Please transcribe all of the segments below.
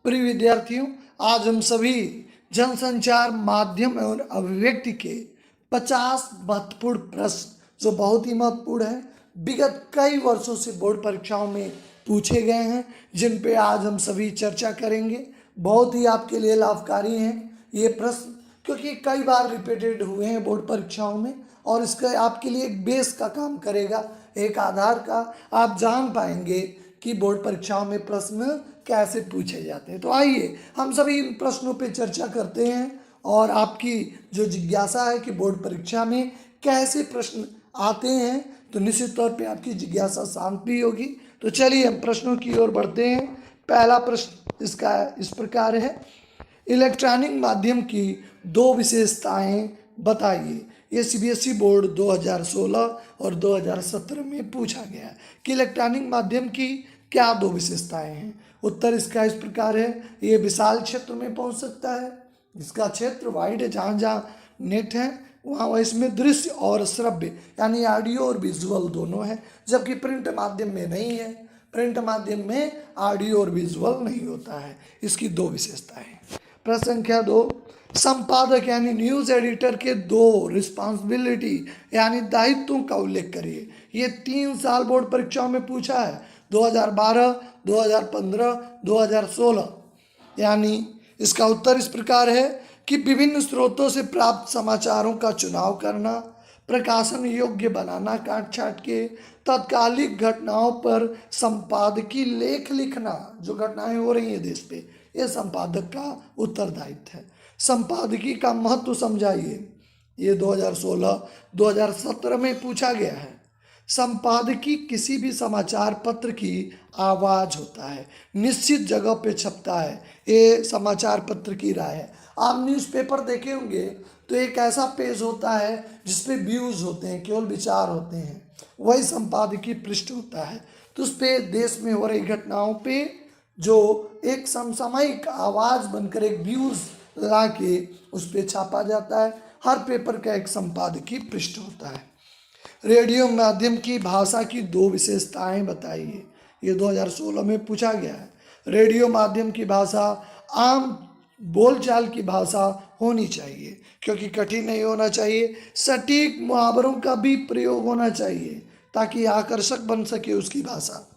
प्रिय विद्यार्थियों, आज हम सभी जनसंचार माध्यम एवं अभिव्यक्ति के 50 महत्वपूर्ण प्रश्न, जो बहुत ही महत्वपूर्ण है, विगत कई वर्षों से बोर्ड परीक्षाओं में पूछे गए हैं, जिन पे आज हम सभी चर्चा करेंगे। बहुत ही आपके लिए लाभकारी हैं ये प्रश्न, क्योंकि कई बार रिपीटेड हुए हैं बोर्ड परीक्षाओं में, और इसका आपके लिए एक बेस का काम करेगा, एक आधार का। आप जान पाएंगे कि बोर्ड परीक्षाओं में प्रश्न कैसे पूछे जाते हैं। तो आइए हम सभी इन प्रश्नों पे चर्चा करते हैं, और आपकी जो जिज्ञासा है कि बोर्ड परीक्षा में कैसे प्रश्न आते हैं, तो निश्चित तौर पे आपकी जिज्ञासा शांत भी होगी। तो चलिए हम प्रश्नों की ओर बढ़ते हैं। पहला प्रश्न इसका इस प्रकार है, इलेक्ट्रॉनिक माध्यम की दो विशेषताएं बताइए। ये सीबीएसई बोर्ड 2016 और 2017 में पूछा गया है कि इलेक्ट्रॉनिक माध्यम की क्या दो विशेषताएं हैं। उत्तर इसका इस प्रकार है, ये विशाल क्षेत्र में पहुंच सकता है, इसका क्षेत्र वाइड है, जहाँ जहाँ नेट है वहाँ इसमें दृश्य और श्रव्य यानी ऑडियो और विजुअल दोनों है, जबकि प्रिंट माध्यम में नहीं है। प्रिंट माध्यम में ऑडियो और विजुअल नहीं होता है। इसकी दो विशेषताएं। प्रश्न संख्या 2, संपादक यानी न्यूज़ एडिटर के दो रिस्पॉन्सिबिलिटी यानी दायित्वों का उल्लेख करिए। ये 3 साल बोर्ड परीक्षाओं में पूछा है, 2012, 2015, 2016। यानी इसका उत्तर इस प्रकार है कि विभिन्न स्रोतों से प्राप्त समाचारों का चुनाव करना, प्रकाशन योग्य बनाना काट छाट के, तत्कालिक घटनाओं पर संपादकीय लेख लिखना, जो घटनाएं हो रही हैं देश पे, ये संपादक का उत्तरदायित्व है। संपादकीय का महत्व समझाइए। ये 2016-2017 में पूछा गया है। संपादकीय किसी भी समाचार पत्र की आवाज़ होता है, निश्चित जगह पे छपता है। ये समाचार पत्र की राय है। आप न्यूज़पेपर देखे होंगे तो एक ऐसा पेज होता है जिसपे व्यूज़ होते हैं, केवल विचार होते हैं, वही संपादकीय पृष्ठ होता है। तो उस पे देश में हो रही घटनाओं पे जो एक समसामयिक आवाज़ बनकर एक व्यूज़ ला के उस पे छापा जाता है। हर पेपर का एक संपादकीय पृष्ठ होता है। रेडियो माध्यम की भाषा की दो विशेषताएं बताइए। ये 2016 में पूछा गया है। रेडियो माध्यम की भाषा आम बोलचाल की भाषा होनी चाहिए, क्योंकि कठिन नहीं होना चाहिए। सटीक मुहावरों का भी प्रयोग होना चाहिए ताकि आकर्षक बन सके उसकी भाषा।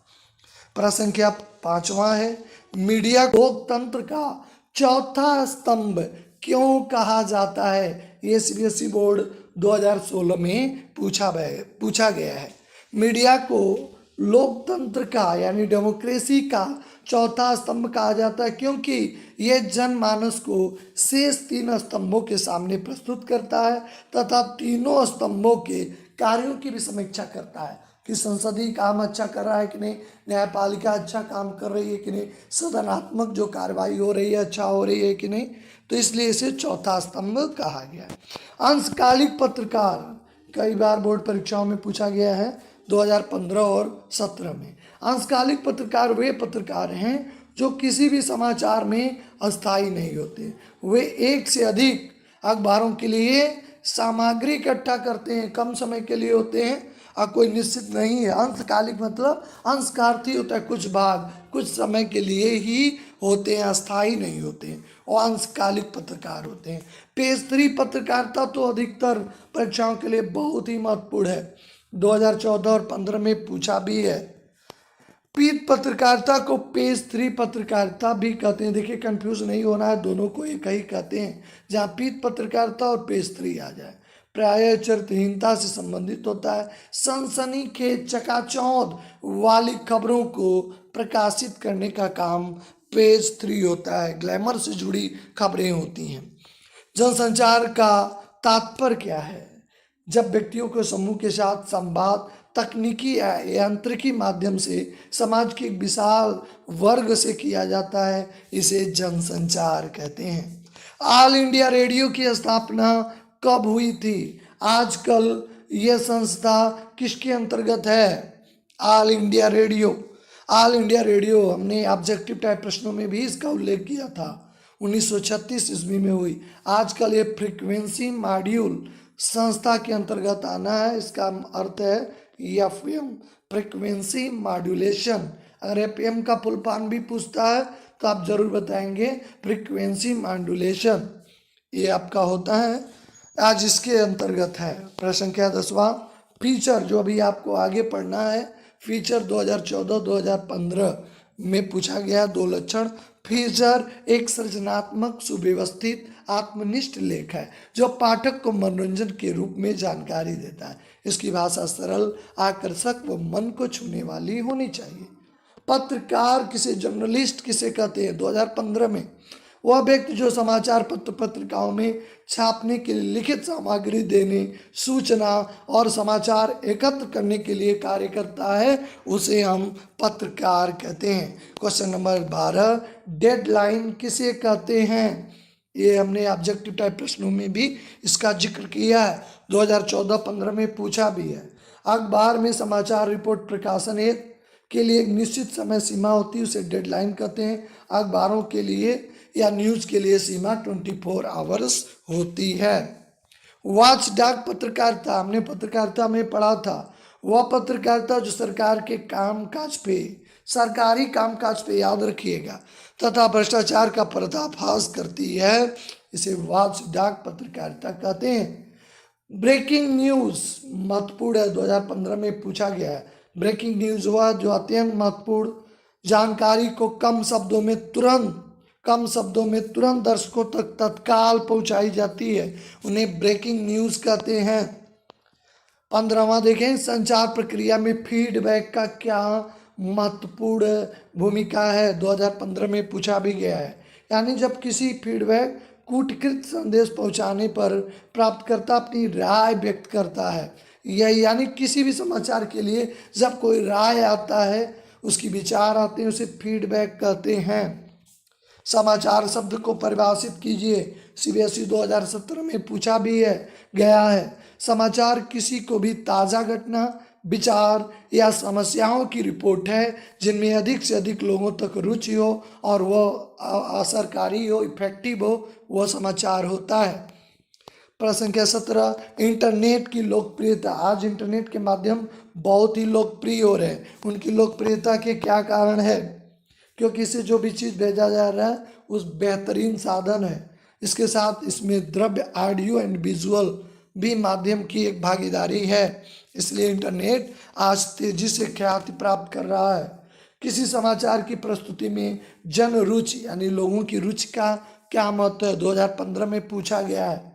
प्रश्न संख्या 5वां है, मीडिया को लोकतंत्र का चौथा स्तंभ क्यों कहा जाता है। ये सीबीएसई बोर्ड 2016 में पूछा गया है। मीडिया को लोकतंत्र का यानी डेमोक्रेसी का चौथा स्तंभ कहा जाता है, क्योंकि ये जनमानस को शेष 3 स्तंभों के सामने प्रस्तुत करता है तथा तीनों स्तंभों के कार्यों की भी समीक्षा करता है कि संसदीय काम अच्छा कर रहा है कि नहीं, न्यायपालिका अच्छा काम कर रही है कि नहीं, सदनात्मक जो कार्रवाई हो रही है अच्छा हो रही है कि नहीं। तो इसलिए इसे चौथा स्तंभ कहा गया है। अंशकालिक पत्रकार कई बार बोर्ड परीक्षाओं में पूछा गया है, 2015 और 17 में। अंशकालिक पत्रकार वे पत्रकार हैं जो किसी भी समाचार में अस्थायी नहीं होते। वे एक से अधिक अखबारों के लिए सामग्री इकट्ठा करते हैं, कम समय के लिए होते हैं और कोई निश्चित नहीं है। अंशकालिक मतलब अंश का अर्थ ही होता है कुछ भाग, कुछ समय के लिए ही होते हैं, अस्थायी नहीं होते हैं, और अंशकालिक पत्रकार होते हैं। पेज 3 पत्रकारिता तो अधिकतर परीक्षाओं के लिए बहुत ही महत्वपूर्ण है, 2014 और 15 में पूछा भी है। पीठ पत्रकारिता को पेज 3 पत्रकारिता भी कहते हैं। देखिए कंफ्यूज नहीं होना है, दोनों को एक ही कहते हैं, जहाँ पीठ पत्रकारिता और पेज 3 आ जाए। प्रायः चरित्रहीनता से संबंधित होता है। सनसनीखेज चकाचौंध वाली खबरों को प्रकाशित करने का काम पेज 3 होता है। ग्लैमर से जुड़ी खबरें होती हैं। जनसंचार का तात्पर्य क्या है। जब व्यक्तियों के समूह के साथ संवाद तकनीकी या यांत्रिकी माध्यम से समाज के एक विशाल वर्ग से किया जाता है, इसे जनसंचार कहते हैं। ऑल इंडिया रेडियो की स्थापना कब हुई थी। आजकल ये संस्था किसके अंतर्गत है। All India radio. All India radio हमने ऑब्जेक्टिव टाइप प्रश्नों में भी इसका उल्लेख किया था, 1936 ईस्वी में हुई। आजकल ये फ्रीक्वेंसी मॉड्यूल संस्था के अंतर्गत आना है। इसका अर्थ है एफएम, फ्रिक्वेंसी मॉड्यूलेशन। अगर एफएम का फुल फॉर्म भी पूछता है तो आप जरूर बताएंगे फ्रिक्वेंसी मॉड्यूलेशन, ये आपका होता है, आज इसके अंतर्गत है। प्रश्न संख्या 10वां, फीचर, जो अभी आपको आगे पढ़ना है, फीचर 2014-2015 में पूछा गया 2 लक्षण। फीचर एक सृजनात्मक, सुव्यवस्थित, आत्मनिष्ठ लेख है जो पाठक को मनोरंजन के रूप में जानकारी देता है। इसकी भाषा सरल, आकर्षक व मन को छूने वाली होनी चाहिए। पत्रकार किसे, जर्नलिस्ट किसे कहते हैं? 2015 में वह व्यक्ति जो समाचार पत्र पत्रिकाओं में छापने के लिए लिखित सामग्री देने, सूचना और समाचार एकत्र करने के लिए कार्य करता है, उसे हम पत्रकार कहते हैं। क्वेश्चन नंबर 12, डेडलाइन किसे कहते हैं? ये हमने ऑब्जेक्टिव टाइप प्रश्नों में भी इसका जिक्र किया है, 2014-15 में पूछा भी है। अखबार में समाचार रिपोर्ट प्रकाशन के लिए एक निश्चित समय सीमा होती है, उसे डेडलाइन कहते हैं। अखबारों के लिए या न्यूज़ के लिए सीमा 24 आवर्स होती है। वॉच डॉग पत्रकारिता, हमने पत्रकारिता में पढ़ा था, वह पत्रकारिता जो सरकार के कामकाज पे, सरकारी कामकाज पे, याद रखिएगा, तथा भ्रष्टाचार का पर्दाफाश करती है, इसे वॉच डॉग पत्रकारिता कहते हैं। ब्रेकिंग न्यूज़ महत्वपूर्ण है, 2015 में पूछा गया है। ब्रेकिंग न्यूज़ हुआ जो अत्यंत महत्वपूर्ण जानकारी को कम शब्दों में तुरंत दर्शकों तक तत्काल पहुंचाई जाती है, उन्हें ब्रेकिंग न्यूज़ कहते हैं। 15वां देखें, संचार प्रक्रिया में फीडबैक का क्या महत्वपूर्ण भूमिका है, 2015 में पूछा भी गया है। यानी जब किसी फीडबैक, कूटकृत संदेश पहुंचाने पर प्राप्तकर्ता अपनी राय व्यक्त करता है, यह यानी किसी भी समाचार के लिए जब कोई राय आता है, उसकी विचार आते हैं, उसे फीडबैक कहते हैं। समाचार शब्द को परिभाषित कीजिए, सीबीएसई 2017 में पूछा भी गया है। समाचार किसी को भी ताज़ा घटना, विचार या समस्याओं की रिपोर्ट है जिनमें अधिक से अधिक लोगों तक रुचि हो और वह असरकारी हो, इफेक्टिव हो, वह समाचार होता है। प्रश्न संख्या 17, इंटरनेट की लोकप्रियता। आज इंटरनेट के माध्यम बहुत ही लोकप्रिय हो रहे हैं, उनकी लोकप्रियता के क्या कारण है? क्योंकि इससे जो भी चीज़ भेजा जा रहा है उस बेहतरीन साधन है। इसके साथ इसमें द्रव्य, ऑडियो एंड विजुअल भी माध्यम की एक भागीदारी है, इसलिए इंटरनेट आज तेजी से ख्याति प्राप्त कर रहा है। किसी समाचार की प्रस्तुति में जन रुचि यानी लोगों की रुचि का क्या महत्व है, 2015 में पूछा गया है।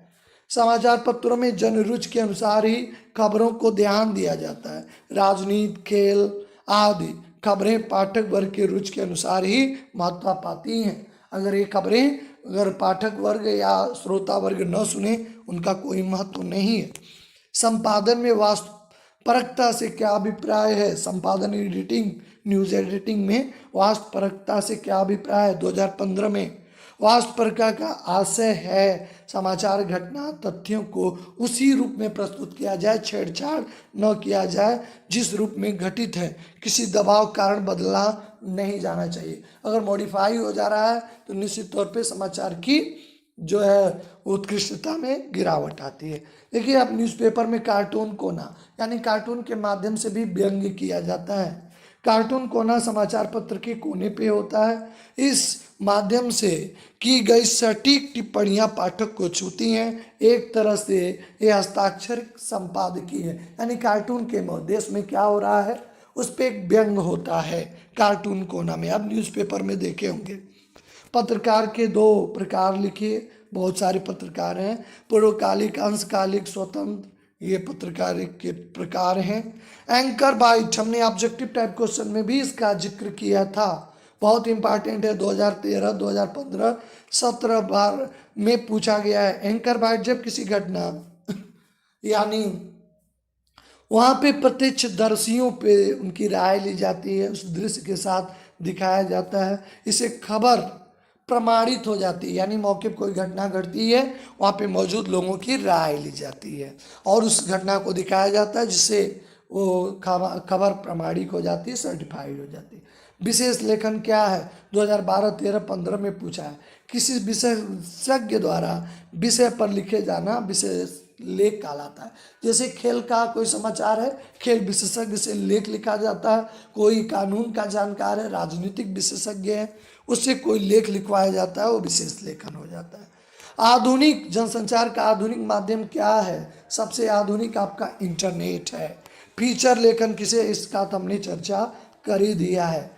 समाचार पत्रों में जन रुचि के अनुसार ही खबरों को ध्यान दिया जाता है। राजनीति, खेल आदि खबरें पाठक वर्ग के रुचि के अनुसार ही महत्व पाती हैं। अगर ये खबरें अगर पाठक वर्ग या श्रोता वर्ग न सुने, उनका कोई महत्व नहीं है। संपादन में वास्तवपरकता से क्या अभिप्राय है? संपादन, एडिटिंग, न्यूज़ एडिटिंग में वास्तवपरकता से क्या अभिप्राय है? 2015 में वास्तवपरकता का आशय है समाचार घटना तथ्यों को उसी रूप में प्रस्तुत किया जाए, छेड़छाड़ न किया जाए जिस रूप में घटित है, किसी दबाव कारण बदला नहीं जाना चाहिए। अगर मॉडिफाई हो जा रहा है तो निश्चित तौर पे समाचार की जो है उत्कृष्टता में गिरावट आती है। देखिए, अब न्यूज़पेपर में कार्टून कोना यानी कार्टून के माध्यम से भी व्यंग्य किया जाता है। कार्टून कोना समाचार पत्र के कोने पे होता है। इस माध्यम से की गई सटीक टिप्पणियां पाठक को छूती हैं। एक तरह से ये हस्ताक्षर संपादकीय है, यानी कार्टून के मध्यदेश में क्या हो रहा है उस पर एक व्यंग होता है कार्टून कोना में। अब न्यूज़पेपर में देखे होंगे। पत्रकार के 2 प्रकार लिखिए, बहुत सारे पत्रकार हैं, पूर्वकालिक, अंशकालिक, स्वतंत्र, ये पत्रकार के प्रकार हैं। एंकर बाइट, हमने ऑब्जेक्टिव टाइप क्वेश्चन में भी इसका जिक्र किया था, बहुत इंपॉर्टेंट है, 2013, 2015, 17 बार में पूछा गया है। एंकर बाइट जब किसी घटना यानी वहाँ पे प्रत्यक्षदर्शियों पे उनकी राय ली जाती है, उस दृश्य के साथ दिखाया जाता है, इसे खबर प्रमाणित हो जाती है, यानी मौके पर कोई घटना घटती है, वहाँ पे मौजूद लोगों की राय ली जाती है और उस घटना को दिखाया जाता है, जिससे वो खबर प्रमाणिक हो जाती है, सर्टिफाइड हो जाती है। विशेष लेखन क्या है? 2012, 13, 15 में पूछा है। किसी विशेषज्ञ द्वारा विषय पर लिखे जाना विशेष लेख कहलाता है। जैसे खेल का कोई समाचार है, खेल विशेषज्ञ से लेख लिखा जाता है। कोई कानून का जानकार है, राजनीतिक विशेषज्ञ है, उससे कोई लेख लिखवाया जाता है, वो विशेष लेखन हो जाता है। आधुनिक जनसंचार का आधुनिक माध्यम क्या है? सबसे आधुनिक आपका इंटरनेट है। फीचर लेखन किसे, इसका तो हमने चर्चा कर ही दिया है।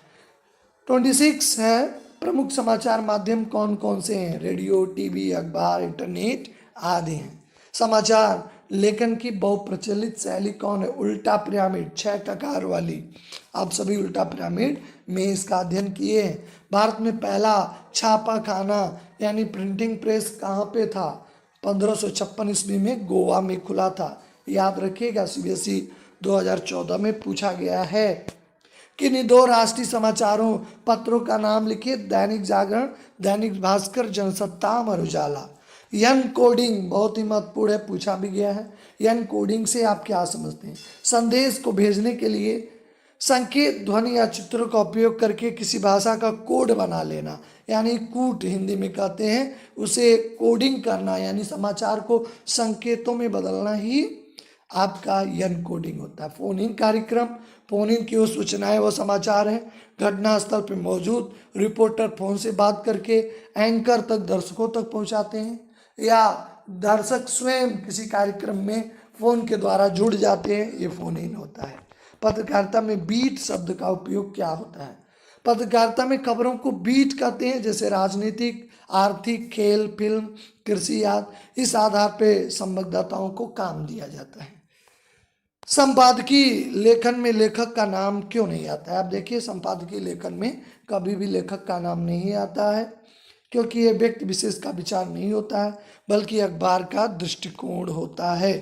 26 है, प्रमुख समाचार माध्यम कौन कौन से हैं? रेडियो, टीवी, अखबार, इंटरनेट आदि हैं। समाचार लेखन की बहुप्रचलित शैली कौन है? उल्टा पिरामिड, 6 ककार वाली। आप सभी उल्टा पिरामिड में इसका अध्ययन किए हैं। भारत में पहला छापा खाना यानी प्रिंटिंग प्रेस कहाँ पे था? 1556 ईस्वी में गोवा में खुला था। याद रखिएगा, CBSE 2014 में पूछा गया है। किन्हीं 2 राष्ट्रीय समाचारों पत्रों का नाम लिखिए। दैनिक जागरण, दैनिक भास्कर, जनसत्ता, अमर उजाला। एन कोडिंग बहुत ही महत्वपूर्ण है, पूछा भी गया है। एन कोडिंग से आप क्या समझते हैं? संदेश को भेजने के लिए संकेत, ध्वनि या चित्रों का उपयोग करके किसी भाषा का कोड बना लेना, यानी कूट हिंदी में कहते हैं, उसे कोडिंग करना, यानी समाचार को संकेतों में बदलना ही आपका एन कोडिंग होता है। फोन इन कार्यक्रम, फोन इन की वो सूचनाएं व समाचार हैं घटनास्थल पर मौजूद रिपोर्टर फोन से बात करके एंकर तक, दर्शकों तक पहुंचाते हैं, या दर्शक स्वयं किसी कार्यक्रम में फोन के द्वारा जुड़ जाते हैं, ये फोन इन होता है। पत्रकारिता में बीट शब्द का उपयोग क्या होता है? पत्रकारिता में खबरों को बीट कहते हैं, जैसे राजनीतिक, आर्थिक, खेल, फिल्म, कृषि आदि। इस आधार पर संवाददाताओं को काम दिया जाता है। संपादकीय लेखन में लेखक का नाम क्यों नहीं आता है? आप देखिए, संपादकीय लेखन में कभी भी लेखक का नाम नहीं आता है, क्योंकि ये व्यक्ति विशेष का विचार नहीं होता है, बल्कि अखबार का दृष्टिकोण होता है।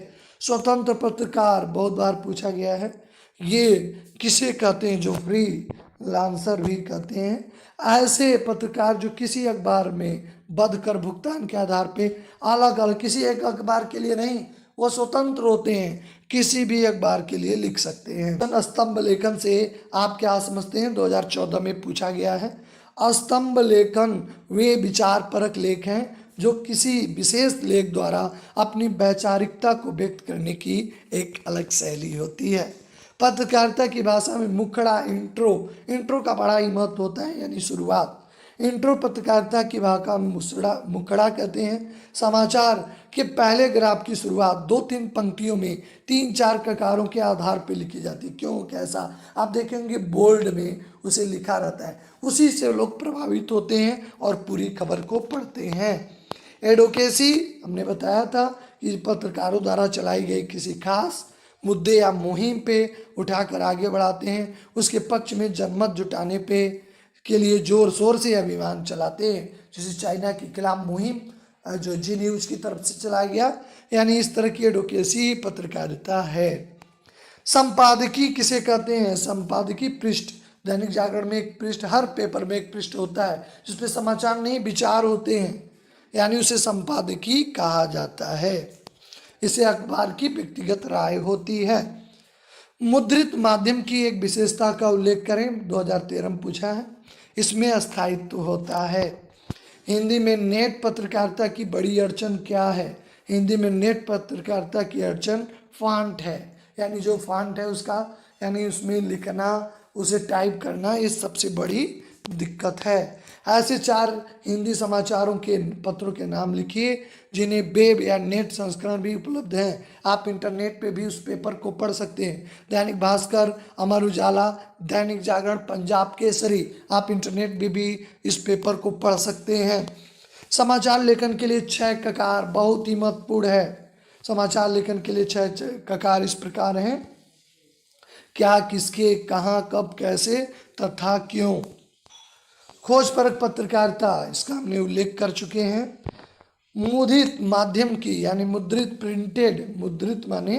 स्वतंत्र पत्रकार बहुत बार पूछा गया है, ये किसे कहते हैं? जो फ्री लांसर भी कहते हैं। ऐसे पत्रकार जो किसी अखबार में बध कर भुगतान के आधार पे अलग अलग, किसी एक अखबार के लिए नहीं, वो स्वतंत्र होते हैं, किसी भी अखबार के लिए लिख सकते हैं। स्तंभ लेखन से आप क्या समझते हैं? 2014 में पूछा गया है। स्तंभ लेखन वे विचार परक लेख हैं जो किसी विशेष लेख द्वारा अपनी वैचारिकता को व्यक्त करने की एक अलग शैली होती है। पत्रकारिता की भाषा में मुखड़ा, इंट्रो का बड़ा ही महत्व होता है, यानी शुरुआत। इंट्रो पत्रकारिता की भाषा में मुखड़ा कहते हैं। समाचार के पहले ग्राफ की शुरुआत 2-3 पंक्तियों में 3-4 ककारों के आधार पर लिखी जाती है। क्यों, कैसा? आप देखेंगे बोल्ड में उसे लिखा रहता है, उसी से लोग प्रभावित होते हैं और पूरी खबर को पढ़ते हैं। एडवोकेसी हमने बताया था कि पत्रकारों द्वारा चलाई गई किसी खास मुद्दे या मुहिम पे उठाकर आगे बढ़ाते हैं, उसके पक्ष में जनमत जुटाने पे के लिए जोर शोर से अभियान चलाते हैं। जैसे चाइना के खिलाफ मुहिम जो जी न्यूज की तरफ से चलाया गया, यानी इस तरह की एडवोकेसी पत्रकारिता है। संपादकीय किसे कहते हैं? संपादकीय पृष्ठ, दैनिक जागरण में एक पृष्ठ, हर पेपर में एक पृष्ठ होता है जिसपे समाचार नहीं विचार होते हैं, यानी उसे संपादकीय कहा जाता है। इसे अखबार की व्यक्तिगत राय होती है। मुद्रित माध्यम की एक विशेषता का उल्लेख करें, 2013 में पूछा है। इसमें स्थायित्व होता है। हिंदी में नेट पत्रकारिता की बड़ी अड़चन क्या है? हिंदी में नेट पत्रकारिता की अड़चन फॉन्ट है, यानी जो फॉन्ट है उसका, यानी उसमें लिखना, उसे टाइप करना, ये सबसे बड़ी दिक्कत है। ऐसे 4 हिंदी समाचारों के पत्रों के नाम लिखिए जिन्हें वेब या नेट संस्करण भी उपलब्ध हैं। आप इंटरनेट पे भी उस पेपर को पढ़ सकते हैं। दैनिक भास्कर, अमर उजाला, दैनिक जागरण, पंजाब केसरी, आप इंटरनेट पे भी इस पेपर को पढ़ सकते हैं। समाचार लेखन के लिए 6 ककार बहुत ही महत्वपूर्ण है। समाचार लेखन के लिए 6 ककार इस प्रकार हैं: क्या, किसके, कहाँ, कब, कैसे तथा क्यों। खोजपरक पत्रकारिता, इसका हमने उल्लेख कर चुके हैं। मुद्रित माध्यम की, यानी मुद्रित, मुद्रित माने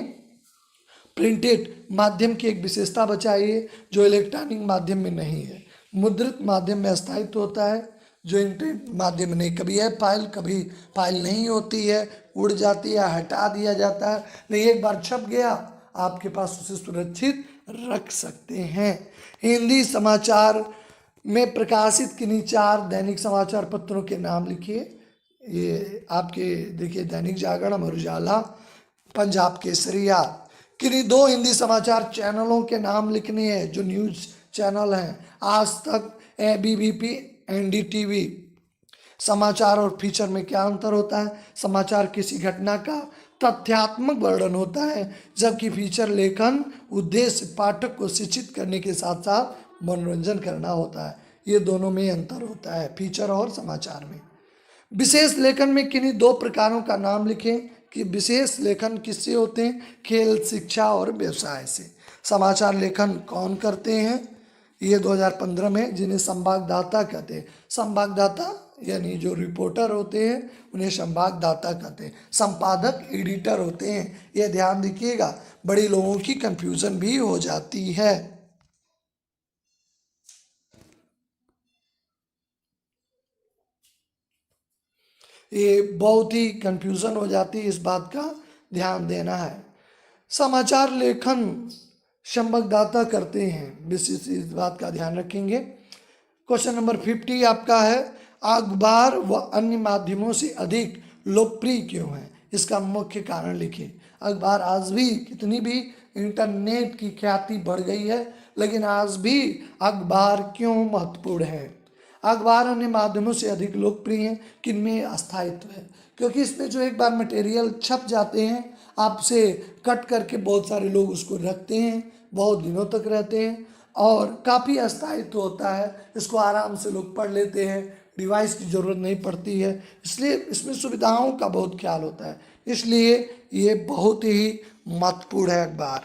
प्रिंटेड माध्यम की एक विशेषता बचाइए जो इलेक्ट्रॉनिक माध्यम में नहीं है। मुद्रित माध्यम में स्थायित्व होता है, जो इंटरनेट माध्यम में नहीं। कभी है फाइल, कभी फाइल नहीं होती है, उड़ जाती है, हटा दिया जाता है, नहीं, एक बार छप गया आपके पास उसे सुरक्षित रख सकते हैं। हिंदी समाचार में प्रकाशित किन्हीं 4 दैनिक समाचार पत्रों के नाम लिखिए। ये आपके देखिए, दैनिक जागरण, अमर उजाला, पंजाब केसरी याद। किन्हीं 2 हिंदी समाचार चैनलों के नाम लिखने हैं जो न्यूज़ चैनल हैं। आज तक, एबीवीपी, एनडीटीवी। समाचार और फीचर में क्या अंतर होता है? समाचार किसी घटना का तथ्यात्मक वर्णन होता है, जबकि फीचर लेखन उद्देश्य पाठक को शिक्षित करने के साथ साथ मनोरंजन करना होता है। ये दोनों में अंतर होता है, फीचर और समाचार में। विशेष लेखन में किन्हीं 2 प्रकारों का नाम लिखें कि विशेष लेखन किससे होते हैं? खेल, शिक्षा और व्यवसाय से। समाचार लेखन कौन करते हैं? ये 2015 में, जिन्हें संवाददाता कहते हैं। संवाददाता यानी जो रिपोर्टर होते हैं उन्हें संवाददाता कहते हैं। संपादक एडिटर होते हैं। ये ध्यान रखिएगा, बड़ी लोगों की कंफ्यूजन भी हो जाती है। ये बहुत ही कंफ्यूजन हो जाती है, इस बात का ध्यान देना है। समाचार लेखन संवाददाता करते हैं, विशेष इस बात का ध्यान रखेंगे। क्वेश्चन नंबर 50 आपका है, अखबार व अन्य माध्यमों से अधिक लोकप्रिय क्यों है? इसका मुख्य कारण लिखिए। अखबार आज भी, कितनी भी इंटरनेट की ख्याति बढ़ गई है, लेकिन आज भी अखबार क्यों महत्वपूर्ण है? अखबार अन्य माध्यमों से अधिक लोकप्रिय हैं, किनमें अस्थायित्व है, क्योंकि इसमें जो एक बार मटेरियल छप जाते हैं, आपसे कट करके बहुत सारे लोग उसको रखते हैं, बहुत दिनों तक रहते हैं और काफ़ी अस्थायित्व होता है। इसको आराम से लोग पढ़ लेते हैं, डिवाइस की ज़रूरत नहीं पड़ती है, इसलिए इसमें सुविधाओं का बहुत ख्याल होता है, इसलिए ये बहुत ही महत्वपूर्ण है अखबार।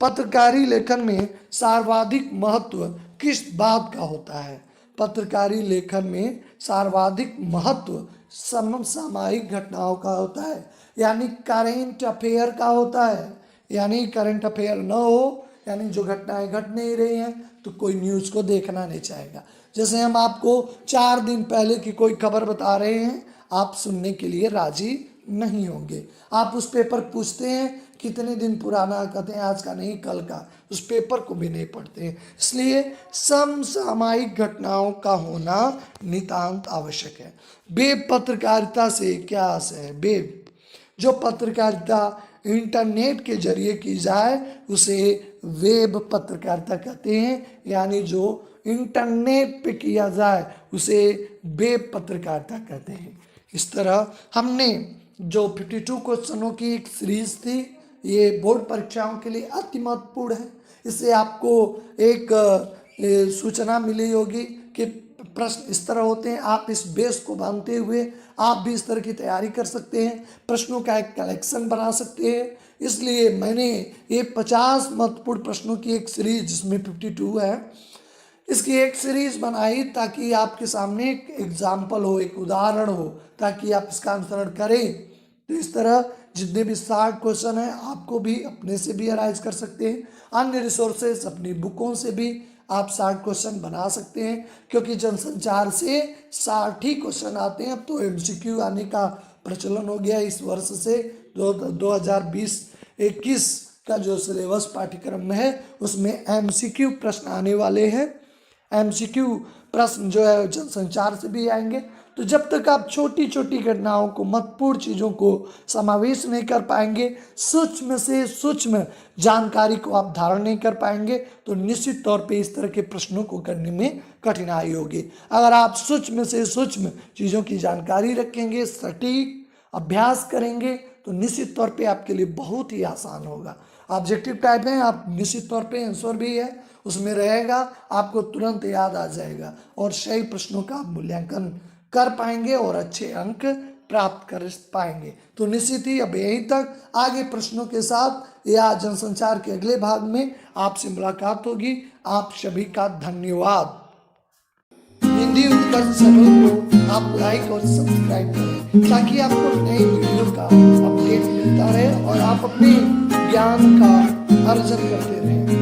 पत्रकारी लेखन में सर्वाधिक महत्व किस बात का होता है? पत्रकारी लेखन में सर्वाधिक महत्व समसामयिक घटनाओं का होता है, यानी करेंट अफेयर का होता है। यानी करंट अफेयर न हो, यानी जो घटनाएं घट नहीं रही हैं, तो कोई न्यूज़ को देखना नहीं चाहेगा। जैसे हम आपको 4 दिन पहले की कोई खबर बता रहे हैं, आप सुनने के लिए राजी नहीं होंगे। आप उस पेपर पूछते हैं कितने दिन पुराना, कहते हैं आज का नहीं कल का, उस पेपर को भी नहीं पढ़ते हैं। इसलिए समसामयिक घटनाओं का होना नितांत आवश्यक है। वेब पत्रकारिता से क्या आशय है? वेब, जो पत्रकारिता इंटरनेट के जरिए की जाए उसे वेब पत्रकारिता कहते हैं, यानी जो इंटरनेट पे किया जाए उसे वेब पत्रकारिता कहते हैं। इस तरह हमने जो 52 क्वेश्चनों की एक सीरीज थी, ये बोर्ड परीक्षाओं के लिए अति महत्वपूर्ण है। इससे आपको एक सूचना मिली होगी कि प्रश्न इस तरह होते हैं। आप इस बेस को बांधते हुए आप भी इस तरह की तैयारी कर सकते हैं, प्रश्नों का एक कलेक्शन बना सकते हैं। इसलिए मैंने ये 50 महत्वपूर्ण प्रश्नों की एक सीरीज, जिसमें 52 है, इसकी एक सीरीज बनाई ताकि आपके सामने एक एग्जाम्पल हो, एक उदाहरण हो, ताकि आप इसका अनुसरण करें। तो इस तरह जितने भी 60 क्वेश्चन हैं, आपको भी अपने से भी अराइज कर सकते हैं। अन्य रिसोर्सेज, अपनी बुकों से भी आप 60 क्वेश्चन बना सकते हैं, क्योंकि जनसंचार से 60 ही क्वेश्चन आते हैं। अब तो MCQ आने का प्रचलन हो गया इस वर्ष से। 2020-21 का जो सिलेबस पाठ्यक्रम में है, उसमें MCQ प्रश्न आने वाले हैं। MCQ प्रश्न जो है जनसंचार से भी आएंगे। तो जब तक आप छोटी छोटी घटनाओं को, महत्वपूर्ण चीज़ों को समावेश नहीं कर पाएंगे, सूक्ष्म से सूक्ष्म जानकारी को आप धारण नहीं कर पाएंगे, तो निश्चित तौर पे इस तरह के प्रश्नों को करने में कठिनाई होगी। अगर आप सूक्ष्म से सूक्ष्म चीज़ों की जानकारी रखेंगे, सटीक अभ्यास करेंगे, तो निश्चित तौर पे आपके लिए बहुत ही आसान होगा। ऑब्जेक्टिव टाइप है, आप निश्चित तौर पे आंसर भी है उसमें रहेगा, आपको तुरंत याद आ जाएगा और सही प्रश्नों का मूल्यांकन कर पाएंगे और अच्छे अंक प्राप्त कर पाएंगे। तो निश्चित ही अब यहीं तक, आगे प्रश्नों के साथ या जनसंचार के अगले भाग में आपसे मुलाकात होगी। आप सभी का धन्यवाद। हिंदी उत्कर्ष चैनल को आप लाइक और सब्सक्राइब करें, ताकि आपको नई वीडियो का अपडेट मिलता रहे और आप अपने ज्ञान का अर्जन करते रहें।